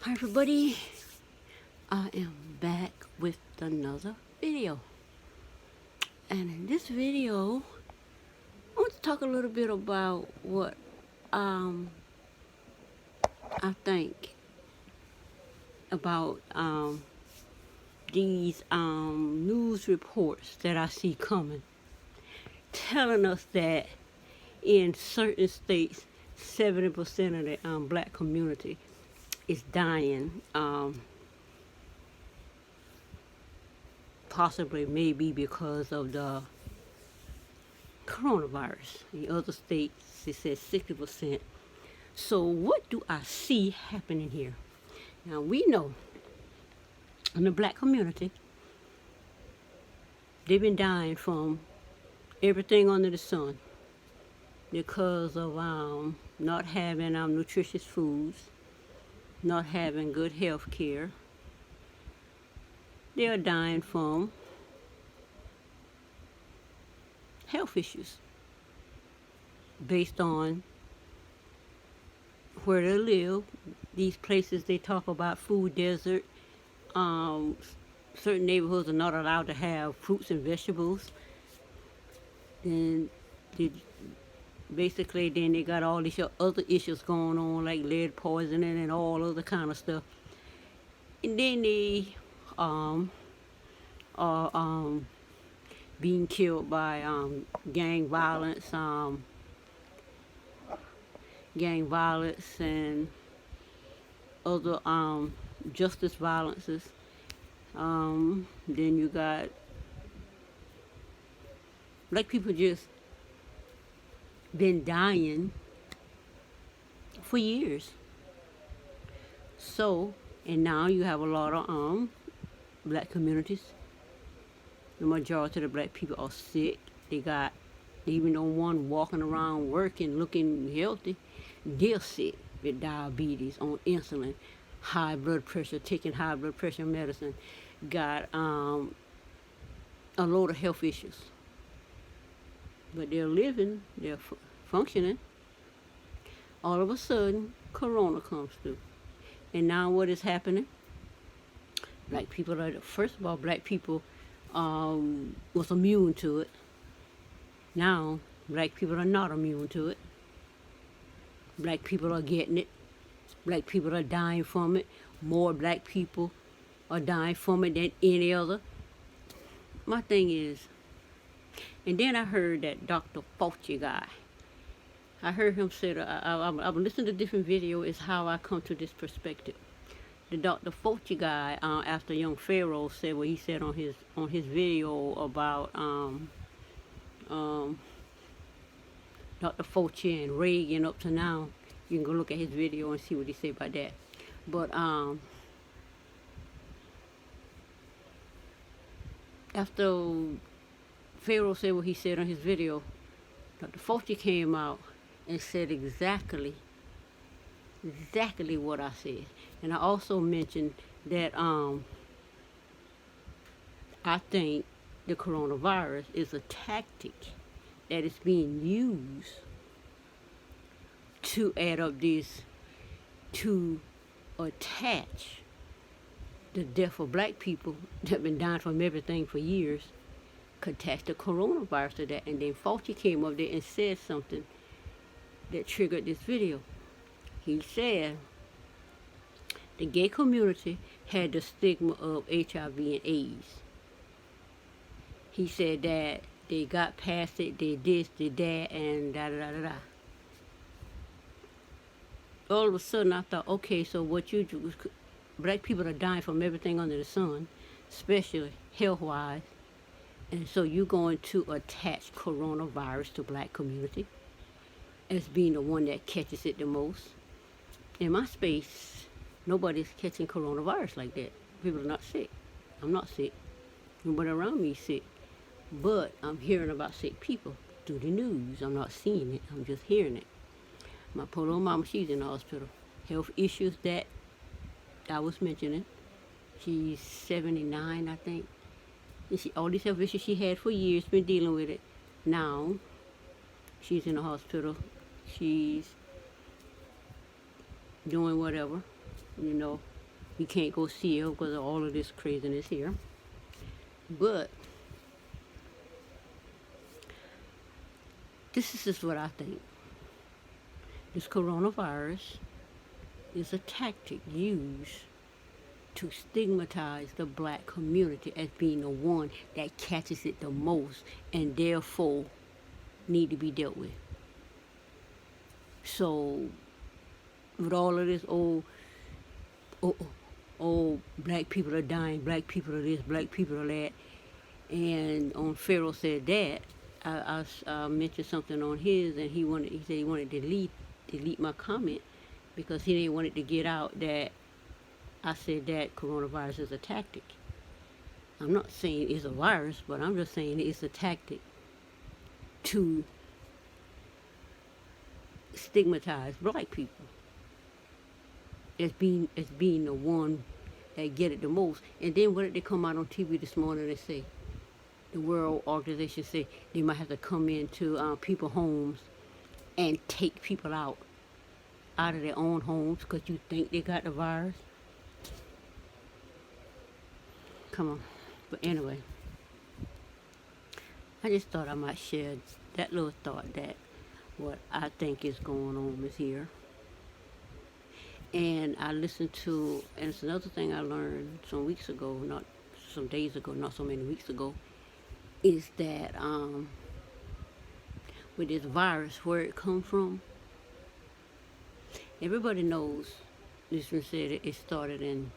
Hi everybody, I am back with another video, and in this video I want to talk a little bit about what I think about these news reports that I see coming, telling us that in certain states 70% of the black community is dying, possibly maybe because of the coronavirus. In other states, it says 60%. So what do I see happening here? Now, we know in the black community, they've been dying from everything under the sun because of not having nutritious foods, not having good health care. They are dying from health issues based on where they live. These places they talk about food desert. Certain neighborhoods are not allowed to have fruits and vegetables. Then basically they got all these other issues going on, like lead poisoning and all other kind of stuff. And then they are being killed by gang violence and other justice violences. Then you got black people just been dying for years. So, and now you have a lot of black communities. The majority of the black people are sick. They got, even though one walking around working, looking healthy, they're sick with diabetes, on insulin, high blood pressure, taking high blood pressure medicine, got a load of health issues. But they're living, they're functioning. All of a sudden, corona comes through. And now what is happening? Black people are, first of all, black people was immune to it. Now, black people are not immune to it. Black people are getting it. Black people are dying from it. More black people are dying from it than any other. My thing is, and then I heard that Dr. Fauci guy. I heard him say that I've listened to different videos. Is how I come to this perspective. The Dr. Fauci guy, after young Pharaoh said what he said on his video about Dr. Fauci and Reagan up to now. You can go look at his video and see what he said about that. But after Pharaoh said what he said on his video, Dr. Fauci came out and said exactly what I said. And I also mentioned that I think the coronavirus is a tactic that is being used to add up this, to attach the death of black people that have been dying from everything for years, could attach the coronavirus to that. And then Fauci came up there and said something that triggered this video. He said the gay community had the stigma of HIV and AIDS. He said that they got past it, they this, they that, and da-da-da-da-da. All of a sudden I thought, okay, so what you do, black people are dying from everything under the sun, especially health-wise, and so you're going to attach coronavirus to black community as being the one that catches it the most. In my space, nobody's catching coronavirus like that. People are not sick. I'm not sick. Nobody around me is sick. But I'm hearing about sick people through the news. I'm not seeing it. I'm just hearing it. My poor little mama, she's in the hospital. Health issues that I was mentioning. She's 79, I think. And all these health issues she had for years, been dealing with it. Now, she's in the hospital. She's doing whatever, We can't go see her because of all of this craziness here. But this is just what I think. This coronavirus is a tactic used to stigmatize the black community as being the one that catches it the most and therefore need to be dealt with. So with all of this black people are dying, black people are this, black people are that, and on Pharaoh said that, I mentioned something on his, and he said he wanted to delete my comment because he didn't want it to get out that I said that coronavirus is a tactic. I'm not saying it's a virus, but I'm just saying it's a tactic to stigmatize black people as being the one that get it the most. And then what did they come out on TV this morning and say? The World Organization say they might have to come into people's homes and take people out of their own homes because you think they got the virus. Come on. But anyway, I just thought I might share that little thought that what I think is going on is here. And I listened to, and it's another thing I learned some weeks ago, not some days ago, not so many weeks ago, is that with this virus, where it come from, everybody knows, this one said it started in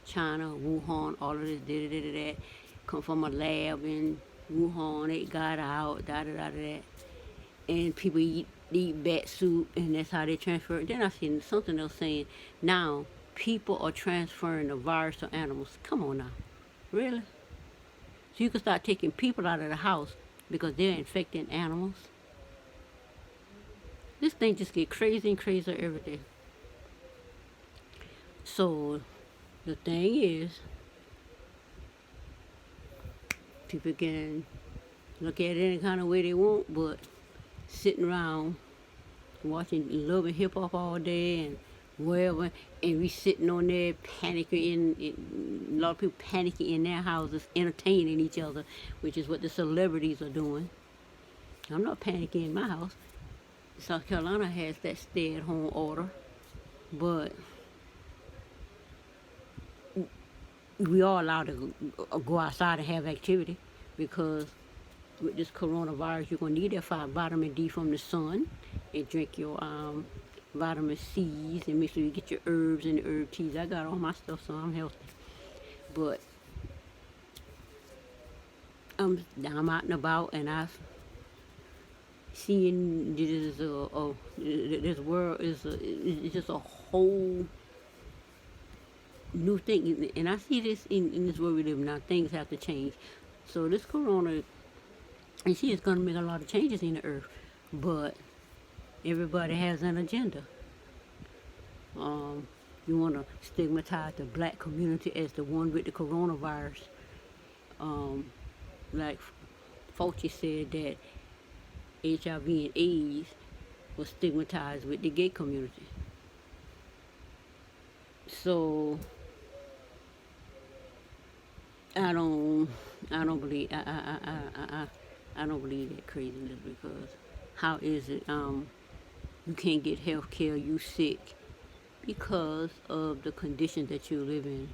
China, Wuhan, all of this, that, come from a lab in Wuhan, it got out, da. And people eat bat soup, and that's how they transfer it. Then I seen something else saying, now people are transferring the virus to animals. Come on now. Really? So you can start taking people out of the house because they're infecting animals? This thing just get crazy and crazier every day. So the thing is, people can look at it any kind of way they want, but sitting around watching love and hip hop all day and wherever, and we sitting on there panicking, a lot of people panicking in their houses, entertaining each other, which is what the celebrities are doing. I'm not panicking in my house. South Carolina has that stay-at-home order, but we are allowed to go outside and have activity because with this coronavirus, you're going to need that vitamin D from the sun, and drink your vitamin C's, and make sure you get your herbs and the herb teas. I got all my stuff, so I'm healthy. But I'm out and about, and I've seen this world is just a whole new thing, and I see this in this world we live in now. Things have to change. So this corona, and she is going to make a lot of changes in the earth, but everybody has an agenda. You want to stigmatize the black community as the one with the coronavirus. Like Fauci said that HIV and AIDS was stigmatized with the gay community. So I don't believe I don't believe that craziness, because how is it you can't get health care, you sick because of the conditions that you live in,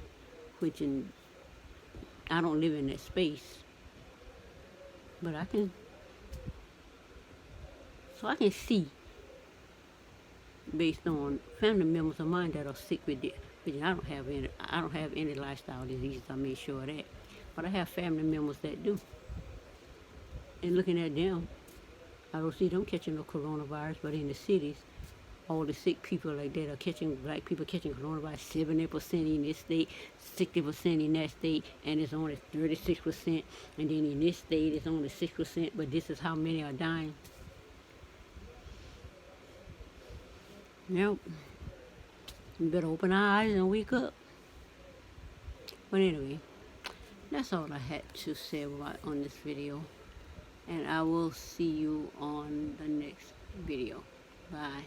which I don't live in that space, but I can see based on family members of mine that are sick with it. Which I don't have any lifestyle diseases, I made sure of that. But I have family members that do. And looking at them, I don't see them catching no coronavirus, but in the cities, all the sick people like that are catching, black people catching coronavirus, 70% in this state, 60% in that state, and it's only 36%. And then in this state, it's only 6%, but this is how many are dying. Yep. You better open our eyes and wake up. But anyway, that's all I had to say about on this video. And I will see you on the next video. Bye.